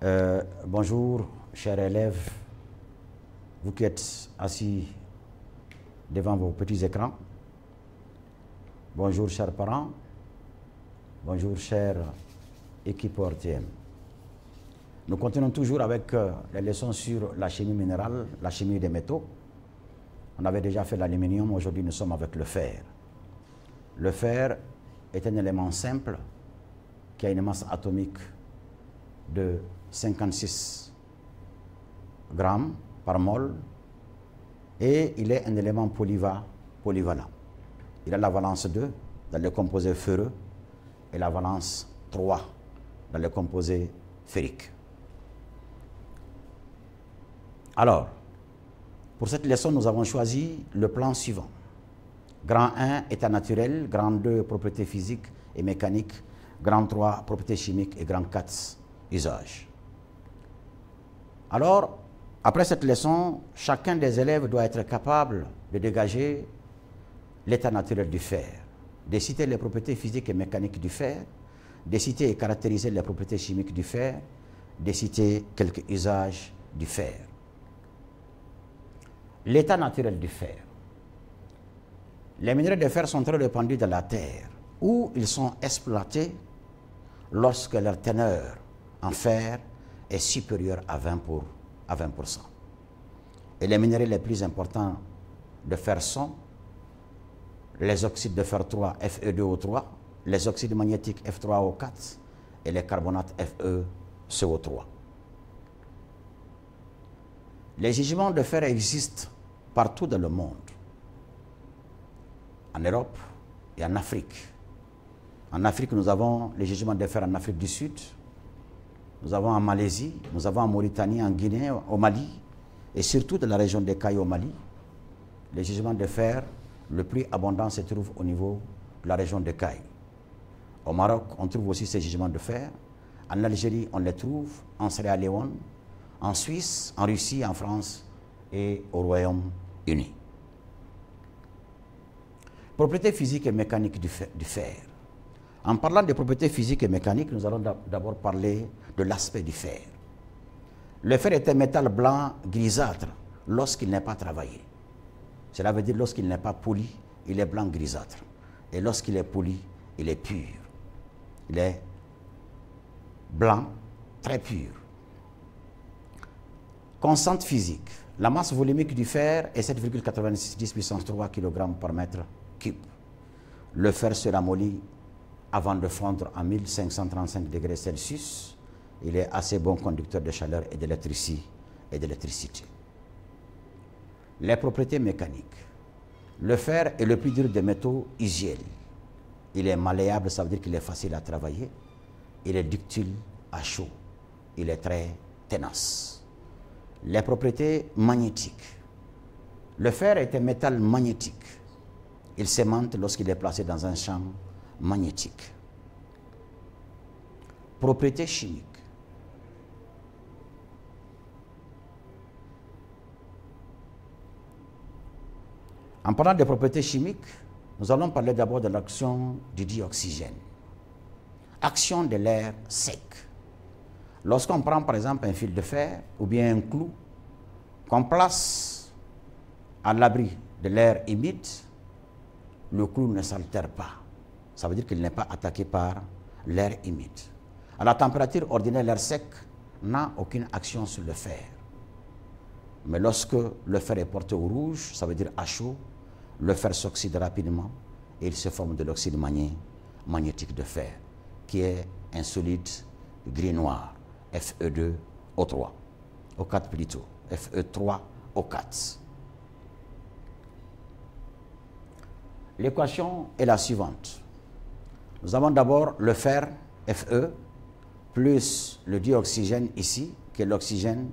Bonjour, chers élèves, vous qui êtes assis devant vos petits écrans. Bonjour, chers parents. Bonjour, chère équipe ORTM. Nous continuons toujours avec les leçons sur la chimie minérale, la chimie des métaux. On avait déjà fait l'aluminium, aujourd'hui nous sommes avec le fer. Le fer est un élément simple qui a une masse atomique de 56 grammes par mol et il est un élément polyvalent. Il a la valence 2 dans les composés ferreux et la valence 3 dans les composés ferriques. Alors, pour cette leçon, nous avons choisi le plan suivant. Grand 1, état naturel. Grand 2, propriétés physiques et mécaniques. Grand 3, propriétés chimiques. Et grand 4, usage. Alors, après cette leçon, chacun des élèves doit être capable de dégager l'état naturel du fer, de citer les propriétés physiques et mécaniques du fer, de citer et caractériser les propriétés chimiques du fer, de citer quelques usages du fer. L'état naturel du fer. Les minerais de fer sont très répandus dans la terre, où ils sont exploités lorsque leur teneur en fer est supérieure à 20%. Et les minerais les plus importants de fer sont les oxydes de fer 3, Fe2O3, les oxydes magnétiques F3O4 et les carbonates FeCO3. Les gisements de fer existent partout dans le monde, en Europe et en Afrique. En Afrique, nous avons les gisements de fer en Afrique du Sud, nous avons en Malaisie, nous avons en Mauritanie, en Guinée, au Mali, et surtout dans la région des Cayes au Mali. Les gisements de fer le plus abondant se trouvent au niveau de la région des Cayes. Au Maroc, on trouve aussi ces gisements de fer. En Algérie, on les trouve, en Sierra Leone, en Suisse, en Russie, en France et au Royaume-Uni. Propriétés physiques et mécaniques du fer. En parlant des propriétés physiques et mécaniques, nous allons d'abord parler de l'aspect du fer. Le fer est un métal blanc grisâtre lorsqu'il n'est pas travaillé. Cela veut dire lorsqu'il n'est pas poli, il est blanc grisâtre. Et lorsqu'il est poli, il est pur. Il est blanc, très pur. Constante physique. La masse volumique du fer est 7,96 puissance 3 kg par mètre cube. Le fer se ramollit avant de fondre à 1535 degrés Celsius. Il est assez bon conducteur de chaleur et d'électricité. Les propriétés mécaniques. Le fer est le plus dur des métaux usuels. Il est malléable, ça veut dire qu'il est facile à travailler. Il est ductile à chaud. Il est très tenace. Les propriétés magnétiques. Le fer est un métal magnétique. Il s'aimante lorsqu'il est placé dans un champ magnétique. Propriétés chimiques. En parlant des propriétés chimiques, nous allons parler d'abord de l'action du dioxygène. Action de l'air sec. Lorsqu'on prend par exemple un fil de fer ou bien un clou qu'on place à l'abri de l'air humide, le clou ne s'altère pas. Ça veut dire qu'il n'est pas attaqué par l'air humide. À la température ordinaire, l'air sec n'a aucune action sur le fer. Mais lorsque le fer est porté au rouge, ça veut dire à chaud, le fer s'oxyde rapidement et il se forme de l'oxyde magnétique de fer, qui est un solide gris-noir, Fe2O3, O4 plutôt, Fe3O4. L'équation est la suivante. Nous avons d'abord le fer, Fe, plus le dioxygène ici, qui est l'oxygène,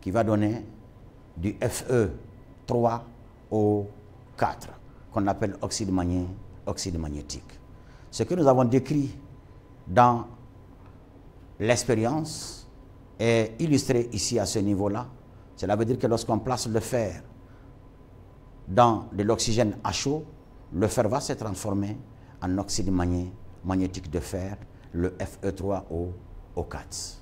qui va donner du Fe3O4, qu'on appelle oxyde magnétique. Ce que nous avons décrit dans l'expérience est illustré ici à ce niveau-là. Cela veut dire que lorsqu'on place le fer dans de l'oxygène à chaud, le fer va se transformer en oxyde magnétique de fer, le Fe3O4.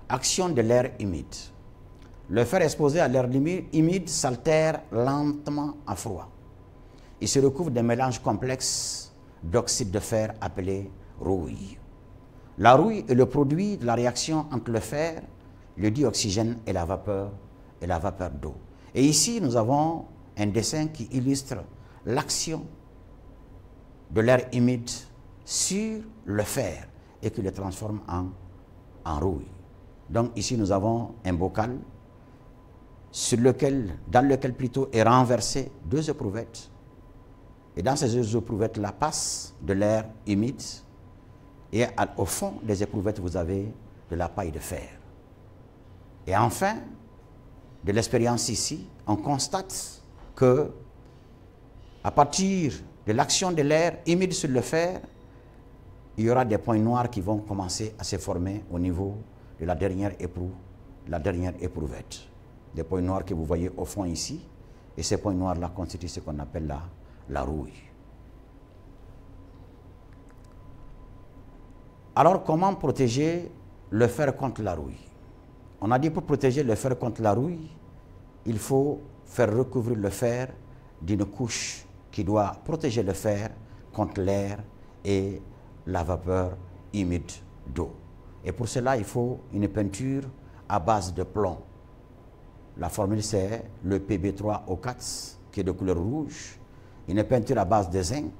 Action de l'air humide. Le fer exposé à l'air humide s'altère lentement à froid. Il se recouvre d'un mélange complexe d'oxyde de fer appelé rouille. La rouille est le produit de la réaction entre le fer, le dioxygène et la vapeur d'eau. Et ici, nous avons un dessin qui illustre l'action de l'air humide sur le fer et qui le transforme en rouille. Donc ici, nous avons un bocal dans lequel plutôt est renversé 2 éprouvettes. Et dans ces 2 éprouvettes-là passe de l'air humide. Et au fond des éprouvettes, vous avez de la paille de fer. Et enfin, de l'expérience ici, on constate que à partir de l'action de l'air humide sur le fer, il y aura des points noirs qui vont commencer à se former au niveau de la dernière éprouvette. Des points noirs que vous voyez au fond ici. Et ces points noirs-là constituent ce qu'on appelle la rouille. Alors, comment protéger le fer contre la rouille? On a dit pour protéger le fer contre la rouille, il faut faire recouvrir le fer d'une couche qui doit protéger le fer contre l'air et la vapeur humide d'eau. Et pour cela, il faut une peinture à base de plomb. La formule, c'est le Pb3O4 qui est de couleur rouge. Une peinture à base de zinc,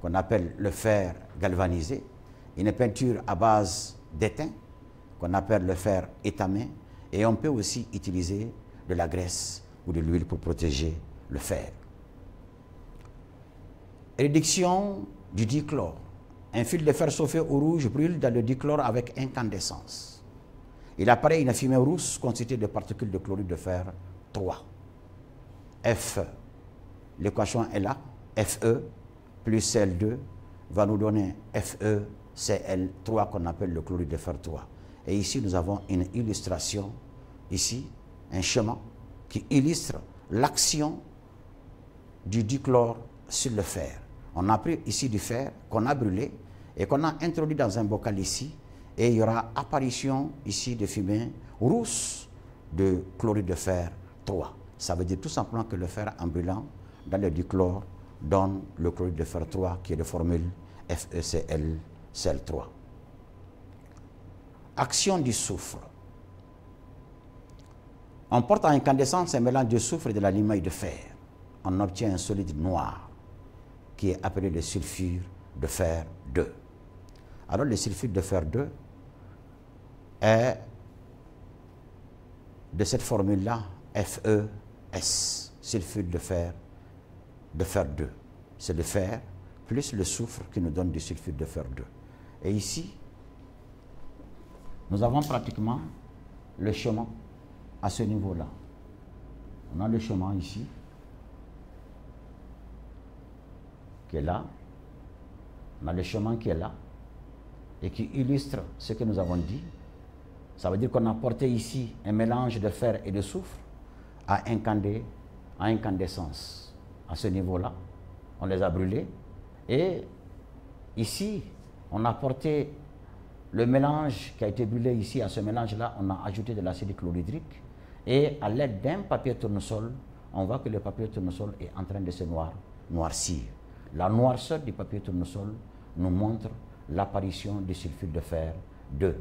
qu'on appelle le fer galvanisé. Une peinture à base d'étain, qu'on appelle le fer étamé. Et on peut aussi utiliser de la graisse ou de l'huile pour protéger le fer. Réduction du dichlore. Un fil de fer chauffé au rouge brûle dans le dichlore avec incandescence. Il apparaît une fumée rousse constituée de particules de chlorure de fer 3. F, l'équation est là, Fe plus Cl2 va nous donner FeCl3 qu'on appelle le chlorure de fer 3. Et ici, nous avons une illustration, ici, un schéma qui illustre l'action du dichlore sur le fer. On a pris ici du fer qu'on a brûlé et qu'on a introduit dans un bocal ici. Et il y aura apparition ici de fumée rousse de chlorure de fer 3. Ça veut dire tout simplement que le fer en brûlant dans le dichlore donne le chlorure de fer 3 qui est de formule FeCl3. Action du soufre. On porte à incandescence un mélange de soufre et de la limaille de fer. On obtient un solide noir qui est appelé le sulfure de fer 2. Alors le sulfure de fer 2 est de cette formule-là, FeS, sulfure de fer 2. C'est le fer plus le soufre qui nous donne du sulfure de fer 2. Et ici, nous avons pratiquement le chemin à ce niveau-là. On a le chemin ici, qui est là. On a le chemin qui est là et qui illustre ce que nous avons dit. Ça veut dire qu'on a porté ici un mélange de fer et de soufre à incandescence. À ce niveau-là, on les a brûlés. Et ici, on a porté le mélange qui a été brûlé ici. À ce mélange-là, on a ajouté de l'acide chlorhydrique. Et à l'aide d'un papier tournesol, on voit que le papier tournesol est en train de se noircir. La noirceur du papier tournesol nous montre l'apparition du sulfure de fer 2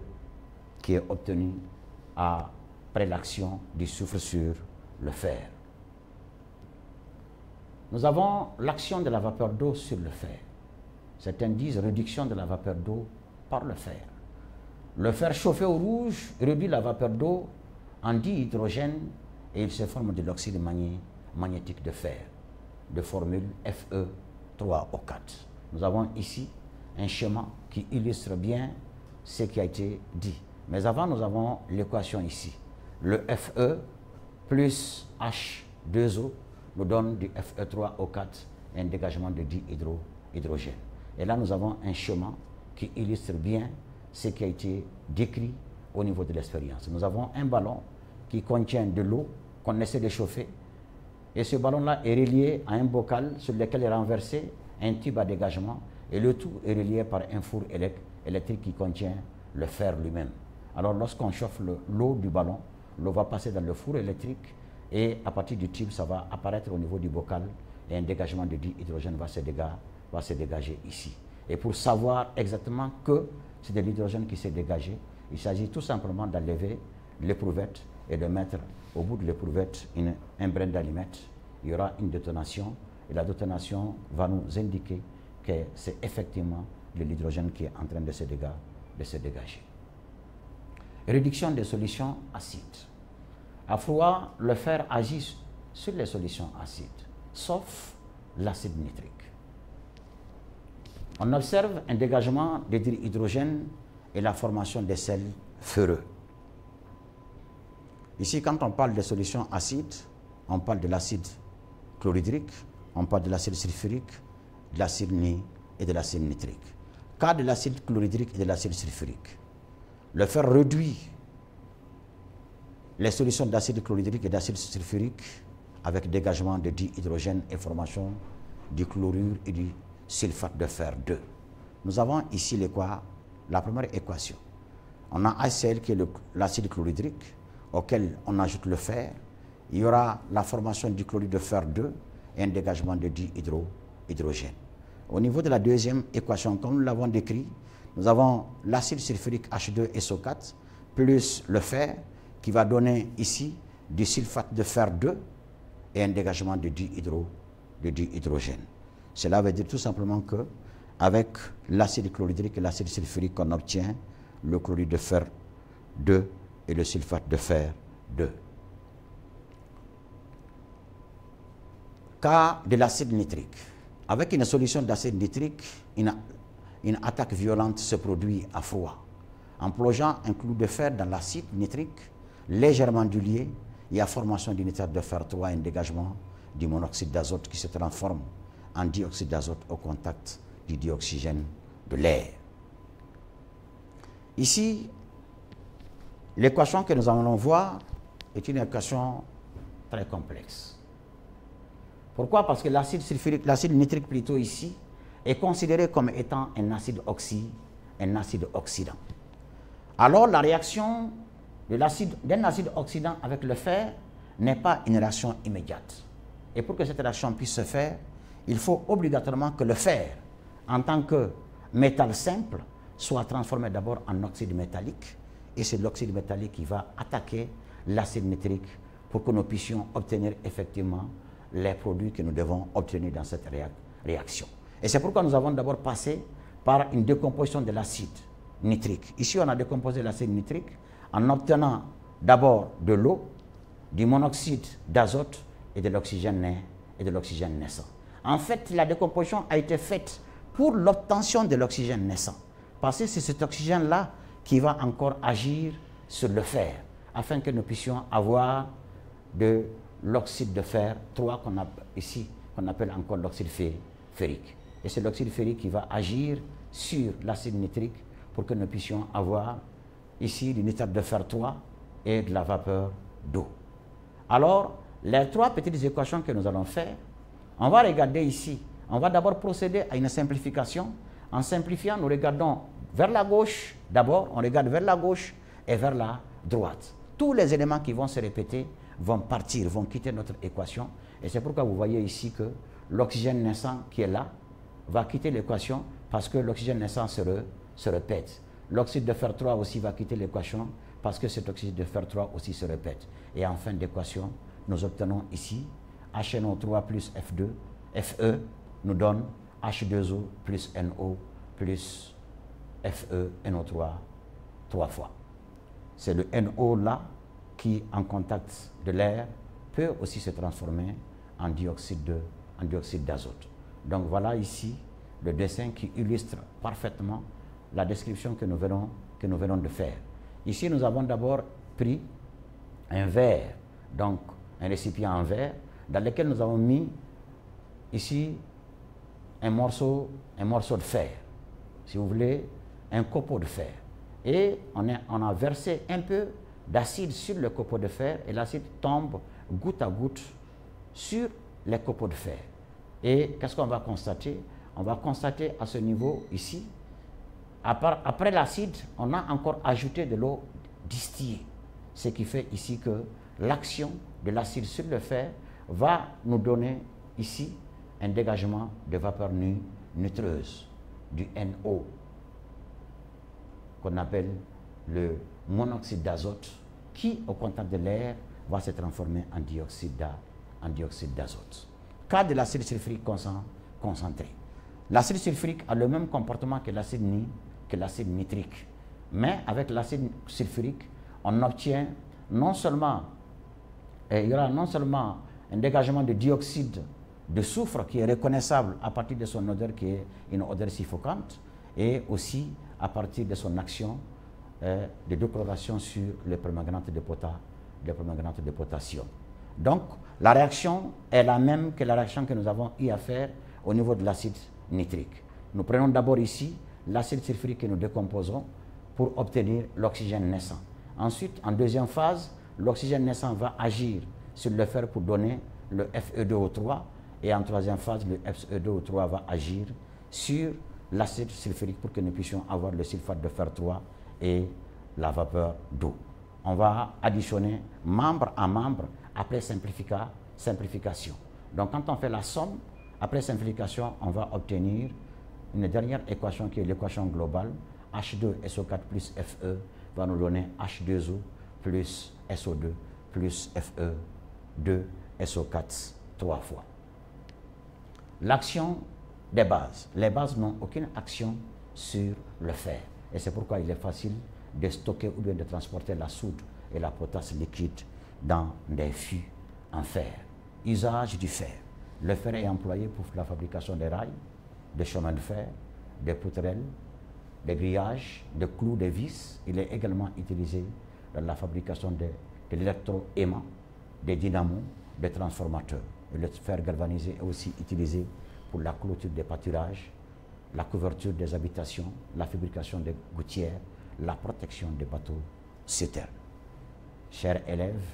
qui est obtenu après l'action du soufre sur le fer. Nous avons l'action de la vapeur d'eau sur le fer. Certains disent réduction de la vapeur d'eau par le fer. Le fer chauffé au rouge réduit la vapeur d'eau en dihydrogène et il se forme de l'oxyde magnétique de fer, de formule Fe3O4. Nous avons ici un schéma qui illustre bien ce qui a été dit. Mais avant, nous avons l'équation ici. Le Fe plus H2O nous donne du Fe3O4 et un dégagement de dihydrogène. Et là, nous avons un schéma qui illustre bien ce qui a été décrit au niveau de l'expérience. Nous avons un ballon qui contient de l'eau qu'on essaie de chauffer. Et ce ballon-là est relié à un bocal sur lequel est renversé un tube à dégagement. Et le tout est relié par un four électrique qui contient le fer lui-même. Alors lorsqu'on chauffe l'eau du ballon, l'eau va passer dans le four électrique et à partir du tube, ça va apparaître au niveau du bocal et un dégagement de dihydrogène va se dégager ici. Et pour savoir exactement que c'est de l'hydrogène qui s'est dégagé, il s'agit tout simplement d'enlever l'éprouvette et de mettre au bout de l'éprouvette un brin d'allumette. Il y aura une détonation et la détonation va nous indiquer que c'est effectivement de l'hydrogène qui est en train de se dégager. Réduction des solutions acides. À froid, le fer agit sur les solutions acides, sauf l'acide nitrique. On observe un dégagement de dihydrogène et la formation des sels ferreux. Ici, quand on parle de solutions acides, on parle de l'acide chlorhydrique, on parle de l'acide sulfurique, de l'acide ni et de l'acide nitrique. Cas de l'acide chlorhydrique et de l'acide sulfurique. Le fer réduit les solutions d'acide chlorhydrique et d'acide sulfurique avec dégagement de dihydrogène et formation du chlorure et du sulfate de fer 2. Nous avons ici la première équation. On a HCl qui est l'acide chlorhydrique auquel on ajoute le fer. Il y aura la formation du chlorure de fer 2 et un dégagement de dihydrogène. Au niveau de la deuxième équation, comme nous l'avons décrit, nous avons l'acide sulfurique H2SO4 plus le fer qui va donner ici du sulfate de fer 2 et un dégagement de dihydrogène. Cela veut dire tout simplement qu'avec l'acide chlorhydrique et l'acide sulfurique, on obtient le chlorure de fer 2 et le sulfate de fer 2. Cas de l'acide nitrique. Avec une solution d'acide nitrique, une attaque violente se produit à froid. En plongeant un clou de fer dans l'acide nitrique, légèrement dilué, il y a formation du nitrate de fer 3 et un dégagement du monoxyde d'azote qui se transforme en dioxyde d'azote au contact du dioxygène de l'air. Ici, l'équation que nous allons voir est une équation très complexe. Pourquoi? Parce que l'acide sulfurique, l'acide nitrique plutôt ici, est considéré comme étant un acide oxydant. Alors la réaction d'un acide oxydant avec le fer n'est pas une réaction immédiate. Et pour que cette réaction puisse se faire, il faut obligatoirement que le fer, en tant que métal simple, soit transformé d'abord en oxyde métallique. Et c'est l'oxyde métallique qui va attaquer l'acide nitrique pour que nous puissions obtenir effectivement les produits que nous devons obtenir dans cette réaction. Et c'est pourquoi nous avons d'abord passé par une décomposition de l'acide nitrique. Ici, on a décomposé l'acide nitrique en obtenant d'abord de l'eau, du monoxyde d'azote et de l'oxygène naissant. En fait, la décomposition a été faite pour l'obtention de l'oxygène naissant. Parce que c'est cet oxygène-là qui va encore agir sur le fer, afin que nous puissions avoir de l'oxyde de fer 3 qu'on appelle encore l'oxyde ferrique. Et c'est l'oxyde ferrique qui va agir sur l'acide nitrique pour que nous puissions avoir ici du nitrate de fer 3 et de la vapeur d'eau. Alors, les trois petites équations que nous allons faire, on va regarder ici. On va d'abord procéder à une simplification. En simplifiant, nous regardons vers la gauche. D'abord, on regarde vers la gauche et vers la droite. Tous les éléments qui vont se répéter vont partir, vont quitter notre équation. Et c'est pourquoi vous voyez ici que l'oxygène naissant qui est là va quitter l'équation parce que l'oxygène naissant se répète. L'oxyde de fer 3 aussi va quitter l'équation parce que cet oxyde de fer 3 aussi se répète. Et en fin d'équation, nous obtenons ici HNO3 plus Fe nous donne H2O plus NO plus FeNO3 3 fois. C'est le NO là qui, en contact de l'air, peut aussi se transformer en dioxyde d'azote. Donc voilà ici le dessin qui illustre parfaitement la description que nous venons de faire. Ici, nous avons d'abord pris un verre, donc un récipient en verre, dans lequel nous avons mis ici un morceau de fer, si vous voulez, un copeau de fer. Et on a versé un peu d'acide sur le copeau de fer et l'acide tombe goutte à goutte sur les copeaux de fer. Et qu'est-ce qu'on va constater? On va constater à ce niveau ici, après l'acide, on a encore ajouté de l'eau distiller. Ce qui fait ici que l'action de l'acide sur le fer va nous donner ici un dégagement de vapeur nitreuse, du NO, qu'on appelle le monoxyde d'azote, qui au contact de l'air va se transformer en dioxyde d'azote. Cas de l'acide sulfurique concentré. L'acide sulfurique a le même comportement que l'acide nitrique. Mais avec l'acide sulfurique, on obtient non seulement, il y aura non seulement un dégagement de dioxyde de soufre qui est reconnaissable à partir de son odeur qui est une odeur suffocante, et aussi à partir de son action de décoloration sur le permanganate de potassium. Donc, la réaction est la même que la réaction que nous avons eu à faire au niveau de l'acide nitrique. Nous prenons d'abord ici l'acide sulfurique que nous décomposons pour obtenir l'oxygène naissant. Ensuite, en deuxième phase, l'oxygène naissant va agir sur le fer pour donner le Fe2O3, et en troisième phase, le Fe2O3 va agir sur l'acide sulfurique pour que nous puissions avoir le sulfate de fer 3 et la vapeur d'eau. On va additionner membre à membre après simplification. Donc quand on fait la somme, après simplification, on va obtenir une dernière équation qui est l'équation globale. H2SO4 plus Fe va nous donner H2O plus SO2 plus Fe2SO4 3 fois. L'action des bases. Les bases n'ont aucune action sur le fer. Et c'est pourquoi il est facile de stocker ou bien de transporter la soude et la potasse liquide dans des fûts en fer. Usage du fer. Le fer est employé pour la fabrication des rails, des chemins de fer, des poutrelles, des grillages, des clous, des vis. Il est également utilisé dans la fabrication de l'électroaimant, des dynamos, des transformateurs. Et le fer galvanisé est aussi utilisé pour la clôture des pâturages, la couverture des habitations, la fabrication des gouttières, la protection des bateaux citernes. Chers élèves,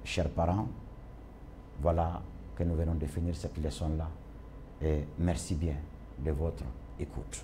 chers parents, voilà que nous venons de finir cette leçon-là et merci bien de votre écoute.